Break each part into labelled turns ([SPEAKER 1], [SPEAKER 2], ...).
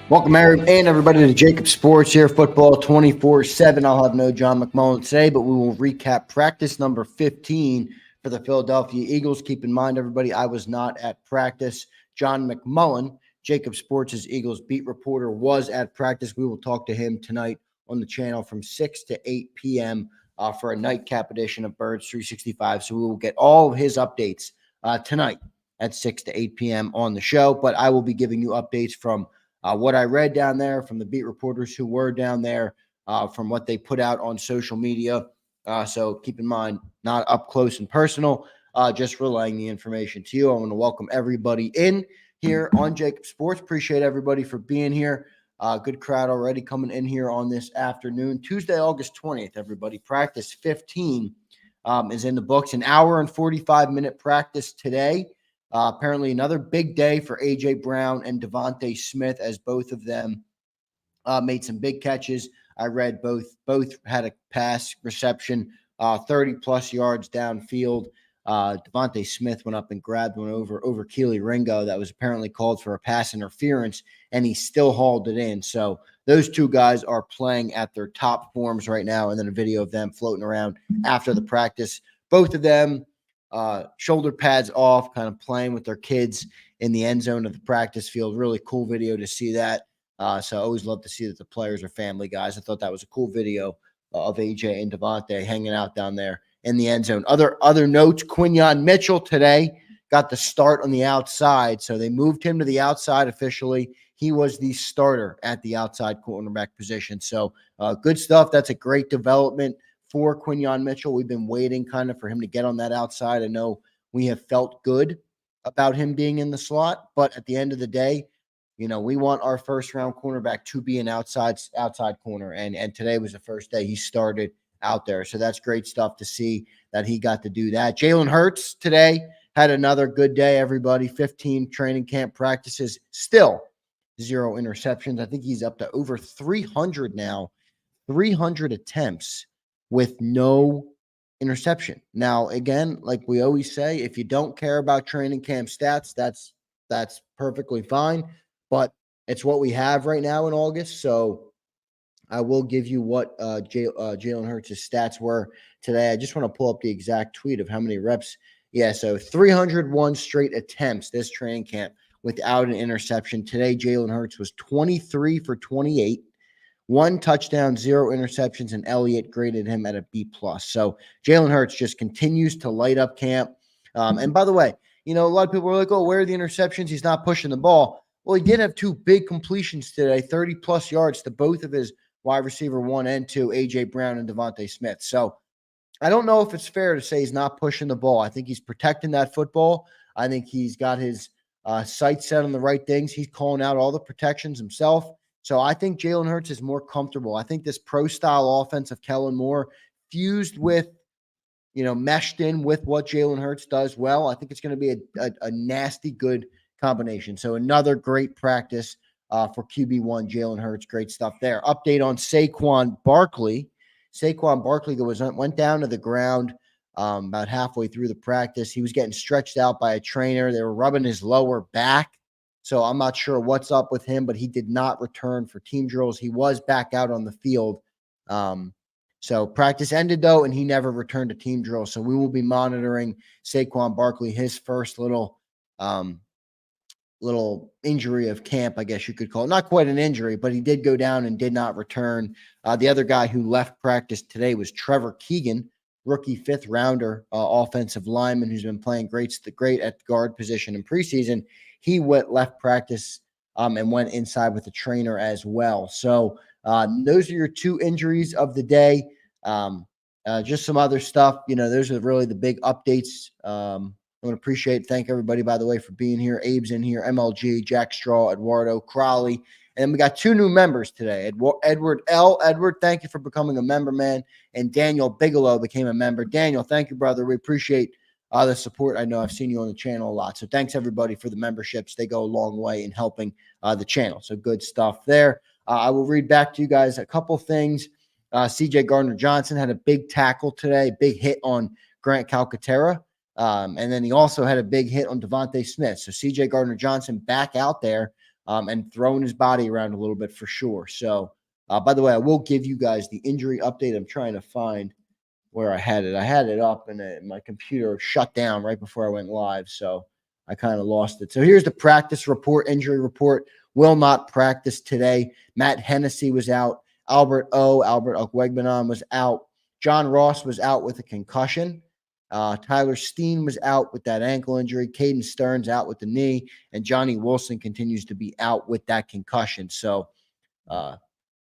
[SPEAKER 1] Welcome, everybody, to JAKIB Sports here, football 24/7. I'll have no John McMullen today, but we will recap practice number 15 for the Philadelphia Eagles. Keep in mind, everybody, I was not at practice. John McMullen, JAKIB Sports' Eagles beat reporter, was at practice. We will talk to him tonight on the channel from 6 to 8 p.m. For a nightcap edition of Birds 365. So we will get all of his updates tonight at 6 to 8 p.m. on the show. But I will be giving you updates from what I read down there, from the beat reporters who were down there, from what they put out on social media. So keep in mind, not up close and personal, just relaying the information to you. I want to welcome everybody in here on JAKIB Sports. Appreciate everybody for being here. Good crowd already coming in here on this afternoon. Tuesday, August 20th, everybody. Practice 15 is in the books. An hour and 45-minute practice today. Apparently another big day for A.J. Brown and Devontae Smith, as both of them made some big catches. I read both had a pass reception, 30-plus yards downfield. Devontae Smith went up and grabbed one over Keely Ringo that was apparently called for a pass interference, and he still hauled it in. So those two guys are playing at their top forms right now, and then a video of them floating around after the practice. Both of them shoulder pads off, kind of playing with their kids in the end zone of the practice field. Really cool video to see that. So I always love to see that the players are family guys. I thought that was a cool video of AJ and Devontae hanging out down there in the end zone. Other notes, Quinyon Mitchell today got the start on the outside. So they moved him to the outside officially. He was the starter at the outside cornerback position. So good stuff. That's a great development for Quinyon Mitchell. We've been waiting kind of for him to get on that outside. I know we have felt good about him being in the slot, but at the end of the day, you know, we want our first-round cornerback to be an outside corner, and today was the first day he started out there. So that's great stuff to see that he got to do that. Jalen Hurts today had another good day, everybody. 15 training camp practices, still 0 interceptions. I think he's up to over 300 now, 300 attempts with no interception. Now, again, like we always say, if you don't care about training camp stats, that's perfectly fine. But it's what we have right now in August. So I will give you what Jalen Hurts' stats were today. I just want to pull up the exact tweet of how many reps. Yeah, so 301 straight attempts this training camp without an interception. Today, Jalen Hurts was 23 for 28. 1 touchdown, 0 interceptions, and Elliott graded him at a B+. So Jalen Hurts just continues to light up camp. And by the way, you know, a lot of people were like, oh, where are the interceptions? He's not pushing the ball. Well, he did have 2 big completions today, 30-plus yards to both of his wide receiver 1 and 2, A.J. Brown and Devontae Smith. So I don't know if it's fair to say he's not pushing the ball. I think he's protecting that football. I think he's got his sights set on the right things. He's calling out all the protections himself. So I think Jalen Hurts is more comfortable. I think this pro-style offense of Kellen Moore fused with, you know, meshed in with what Jalen Hurts does well, I think it's going to be a nasty good combination. So another great practice for QB1 Jalen Hurts. Great stuff there. Update on Saquon Barkley. Saquon Barkley went down to the ground about halfway through the practice. He was getting stretched out by a trainer. They were rubbing his lower back. So I'm not sure what's up with him, but he did not return for team drills. He was back out on the field. So practice ended, though, and he never returned to team drills. So we will be monitoring Saquon Barkley, his first little injury of camp, I guess you could call it. Not quite an injury, but he did go down and did not return. The other guy who left practice today was Trevor Keegan, rookie 5th-rounder offensive lineman who's been playing great at the guard position in preseason. He left practice and went inside with the trainer as well. So those are your 2 injuries of the day. Just some other stuff. You know, those are really the big updates. I want to thank everybody, by the way, for being here. Abe's in here, MLG, Jack Straw, Eduardo, Crowley. And then we got 2 new members today. Edward L. Edward, thank you for becoming a member, man. And Daniel Bigelow became a member. Daniel, thank you, brother. We appreciate the support. I know I've seen you on the channel a lot. So thanks, everybody, for the memberships. They go a long way in helping the channel. So good stuff there. I will read back to you guys a couple things. C.J. Gardner-Johnson had a big tackle today, big hit on Grant Calcaterra. And then he also had a big hit on Devontae Smith. So C.J. Gardner-Johnson back out there and throwing his body around a little bit for sure. So, by the way, I will give you guys the injury update. I'm trying to find where I had it. I had it up and my computer shut down right before I went live. So I kind of lost it. So here's the practice report, injury report. Will not practice today. Matt Hennessy was out. Albert Okwegbanon was out. John Ross was out with a concussion. Tyler Steen was out with that ankle injury. Caden Stearns out with the knee. And Johnny Wilson continues to be out with that concussion. So not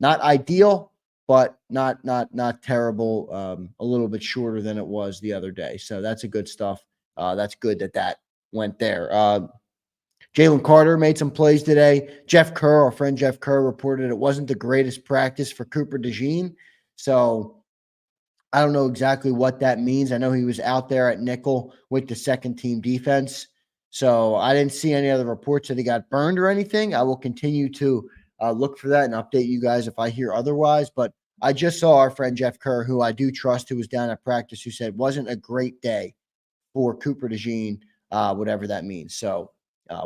[SPEAKER 1] ideal, but not terrible. A little bit shorter than it was the other day. So that's a good stuff. That's good that went there. Jalen Carter made some plays today. Jeff Kerr, our friend Jeff Kerr, reported it wasn't the greatest practice for Cooper DeJean. So I don't know exactly what that means. I know he was out there at nickel with the second team defense. So I didn't see any other reports that he got burned or anything. I will continue to look for that and update you guys if I hear otherwise. But I just saw our friend Jeff Kerr, who I do trust, who was down at practice, who said wasn't a great day for Cooper DeJean, whatever that means. So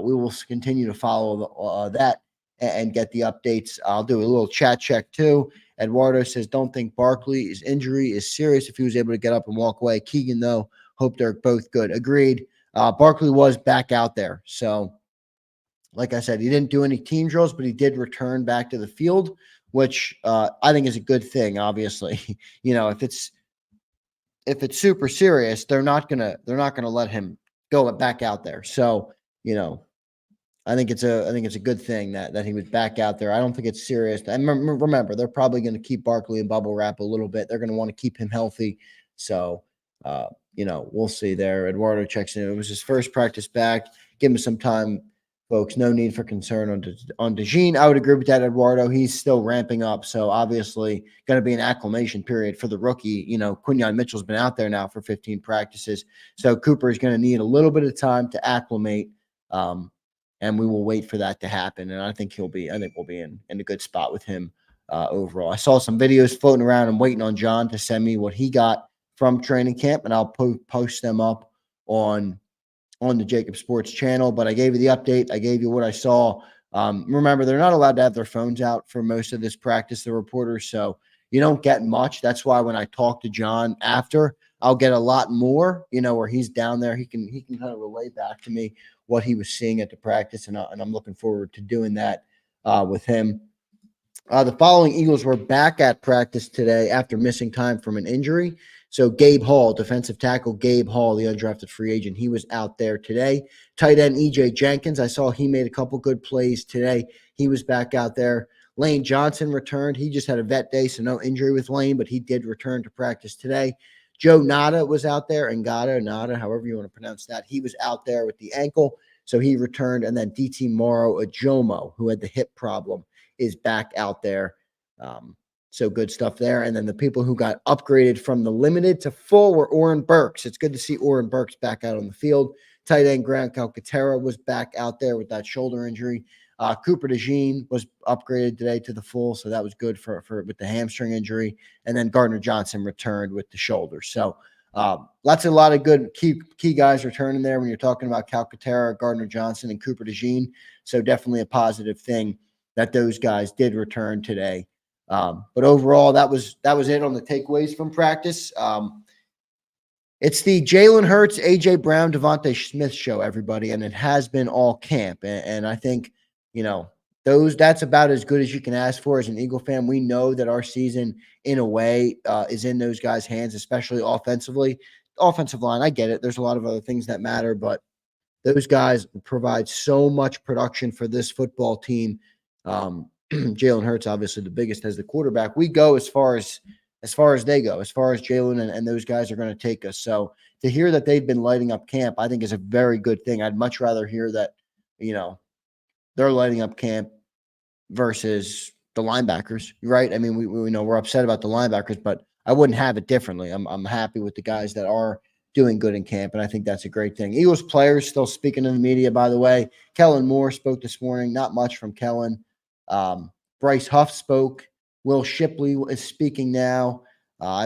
[SPEAKER 1] we will continue to follow that and get the updates. I'll do a little chat check too. Eduardo says, don't think Barkley's injury is serious if he was able to get up and walk away. Keegan, though, hope they're both good. Agreed. Barkley was back out there. So, like I said, he didn't do any team drills, but he did return back to the field, which I think is a good thing, obviously. If it's super serious, they're not gonna let him go back out there. So, I think it's a good thing that he was back out there. I don't think it's serious. And remember, they're probably going to keep Barkley in bubble wrap a little bit. They're going to want to keep him healthy. So, we'll see there. Eduardo checks in. It was his first practice back. Give him some time, folks. No need for concern on DeJean. I would agree with that, Eduardo. He's still ramping up. So obviously going to be an acclimation period for the rookie. Quinyon Mitchell's been out there now for 15 practices. So Cooper is going to need a little bit of time to acclimate. And we will wait for that to happen. And I think we'll be in a good spot with him overall. I saw some videos floating around. I'm waiting on John to send me what he got from training camp, and I'll post them up on the JAKIB Sports channel. But I gave you the update. I gave you what I saw. Remember, they're not allowed to have their phones out for most of this practice, the reporters. So you don't get much. That's why when I talk to John after, I'll get a lot more, where he's down there. He can kind of relay back to me what he was seeing at the practice, and I'm looking forward to doing that with him. The following Eagles were back at practice today after missing time from an injury. So Gabe Hall, defensive tackle Gabe Hall, the undrafted free agent, he was out there today. Tight end E.J. Jenkins, I saw he made a couple good plays today. He was back out there. Lane Johnson returned. He just had a vet day, so no injury with Lane, but he did return to practice today. Joe Nada was out there, and Nada, however you want to pronounce that. He was out there with the ankle, so he returned. And then DT Morrow Ajomo, who had the hip problem, is back out there. So good stuff there. And then the people who got upgraded from the limited to full were Oren Burks. It's good to see Oren Burks back out on the field. Tight end Grant Calcaterra was back out there with that shoulder injury. Cooper DeJean was upgraded today to the full, so that was good for with the hamstring injury. And then Gardner Johnson returned with the shoulder. So a lot of good key guys returning there when you're talking about Calcaterra, Gardner Johnson, and Cooper DeJean. So definitely a positive thing that those guys did return today. But overall, that was it on the takeaways from practice. It's the Jalen Hurts, A.J. Brown, Devontae Smith show, everybody, and it has been all camp. And I think, that's about as good as you can ask for as an Eagle fan. We know that our season, in a way, is in those guys' hands, especially offensively. Offensive line, I get it. There's a lot of other things that matter, but those guys provide so much production for this football team. Jalen Hurts, obviously the biggest as the quarterback. We go as far as they go, as far as Jalen and those guys are going to take us. So to hear that they've been lighting up camp, I think is a very good thing. I'd much rather hear that, they're lighting up camp versus the linebackers, right? I mean, we know we're upset about the linebackers, but I wouldn't have it differently. I'm happy with the guys that are doing good in camp, and I think that's a great thing. Eagles players still speaking in the media, by the way. Kellen Moore spoke this morning. Not much from Kellen. Bryce Huff spoke. Will Shipley is speaking now. I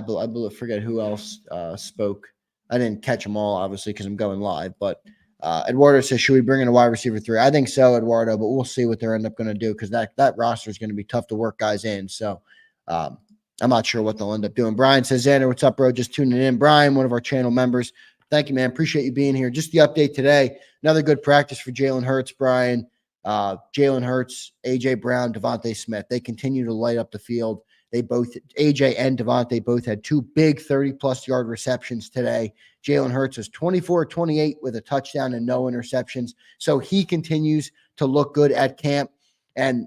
[SPEAKER 1] forget who else spoke. I didn't catch them all, obviously, because I'm going live, but Eduardo says, should we bring in a wide receiver 3? I think so, Eduardo, but we'll see what they're end up going to do because that roster is going to be tough to work guys in. So I'm not sure what they'll end up doing. Brian says, Xander, what's up, bro? Just tuning in. Brian, one of our channel members. Thank you, man. Appreciate you being here. Just the update today. Another good practice for Jalen Hurts, Brian. Jalen Hurts, A.J. Brown, Devontae Smith. They continue to light up the field. They both, AJ and Devontae, both had 2 big 30-plus yard receptions today. Jalen Hurts was 24-28 with a touchdown and no interceptions. So he continues to look good at camp. And,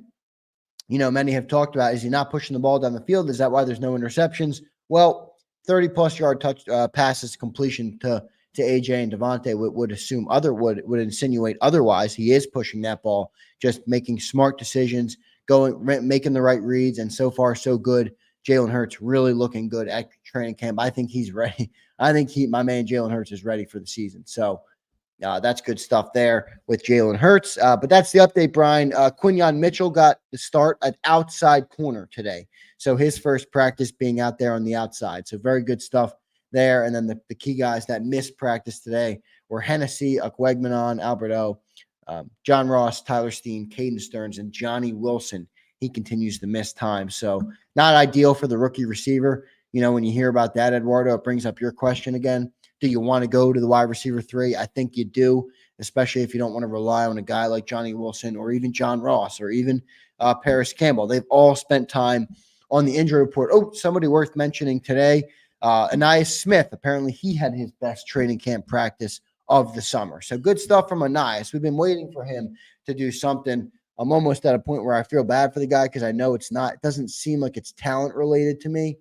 [SPEAKER 1] you know, many have talked about, is he not pushing the ball down the field? Is that why there's no interceptions? Well, 30-plus yard passes completion to AJ and Devontae would assume would insinuate otherwise. He is pushing that ball, just making smart decisions, making the right reads, and so far so good. Jalen Hurts really looking good at training camp. I think he's ready. I think my man Jalen Hurts is ready for the season. So that's good stuff there with Jalen Hurts. But that's the update, Brian. Quinyon Mitchell got the start at outside corner today. So his first practice being out there on the outside. So very good stuff there. And then the key guys that missed practice today were Hennessy, Okwegmenon, Alberto, John Ross, Tyler Steen, Caden Stearns, and Johnny Wilson. He continues to miss time. So not ideal for the rookie receiver. You know, when you hear about that, Eduardo, it brings up your question again. Do you want to go to the wide receiver 3? I think you do, especially if you don't want to rely on a guy like Johnny Wilson or even John Ross or even Paris Campbell. They've all spent time on the injury report. Oh, somebody worth mentioning today, Anias Smith. Apparently he had his best training camp practice of the summer. So good stuff from Anias. We've been waiting for him to do something. I'm almost at a point where I feel bad for the guy because I know it doesn't seem like it's talent related to me.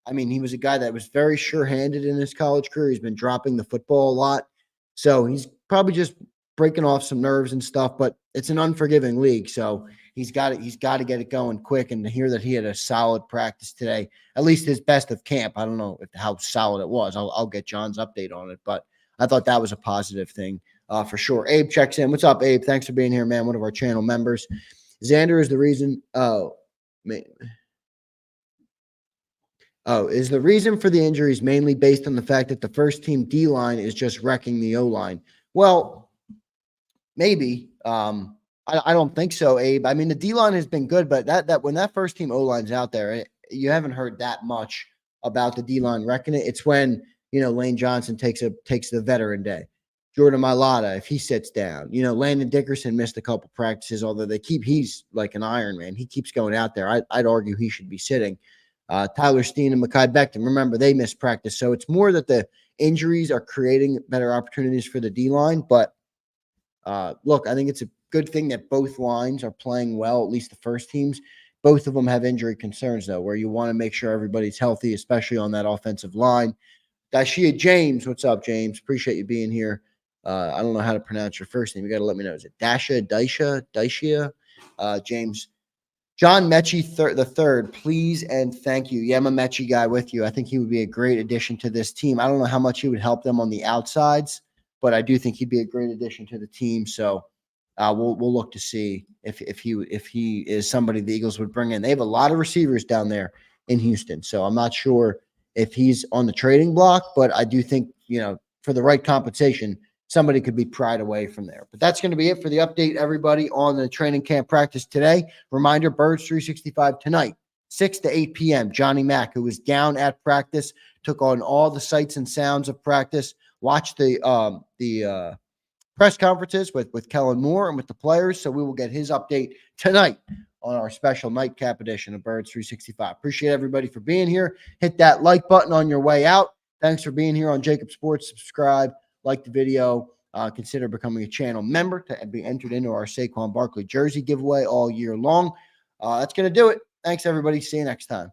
[SPEAKER 1] I mean, he was a guy that was very sure-handed in his college career. He's been dropping the football a lot. So he's probably just breaking off some nerves and stuff, but it's an unforgiving league. So he's got to get it going quick. And to hear that he had a solid practice today, at least his best of camp. I don't know how solid it was. I'll get John's update on it, but I thought that was a positive thing for sure. Abe checks in. What's up, Abe? Thanks for being here, man. One of our channel members. Xander is the reason. Is the reason for the injuries mainly based on the fact that the first team D-line is just wrecking the O-line? Well, maybe. I don't think so, Abe. I mean, the D-line has been good, but that when that first team O-line's out there, you haven't heard that much about the D-line wrecking it. It's when, you know, Lane Johnson takes the veteran day. Jordan Mailata, if he sits down. You know, Landon Dickerson missed a couple practices, although he's like an Iron Man. He keeps going out there. I'd argue he should be sitting. Tyler Steen and Mekhi Becton, remember, they missed practice. So it's more that the injuries are creating better opportunities for the D-line. But look, I think it's a good thing that both lines are playing well, at least the first teams. Both of them have injury concerns, though, where you want to make sure everybody's healthy, especially on that offensive line. Daishia James, what's up, James? Appreciate you being here. I don't know how to pronounce your first name. You got to let me know. Is it Daishia? James. John Mechie the third, please and thank you. Yeah, I'm a Mechie guy with you. I think he would be a great addition to this team. I don't know how much he would help them on the outsides, but I do think he'd be a great addition to the team. So we'll look to see if he is somebody the Eagles would bring in. They have a lot of receivers down there in Houston, so I'm not sure if he's on the trading block, but I do think, you know, for the right compensation, somebody could be pried away from there. But that's going to be it for the update, everybody, on the training camp practice today. Reminder, Birds 365 tonight, 6 to 8 p.m. Johnny Mack, who was down at practice, took on all the sights and sounds of practice, watched the press conferences with Kellen Moore and with the players. So we will get his update tonight on our special nightcap edition of Birds 365. Appreciate everybody for being here. Hit that like button on your way out. Thanks for being here on JAKIB Sports. Subscribe. Like the video, consider becoming a channel member to be entered into our Saquon Barkley jersey giveaway all year long. That's going to do it. Thanks, everybody. See you next time.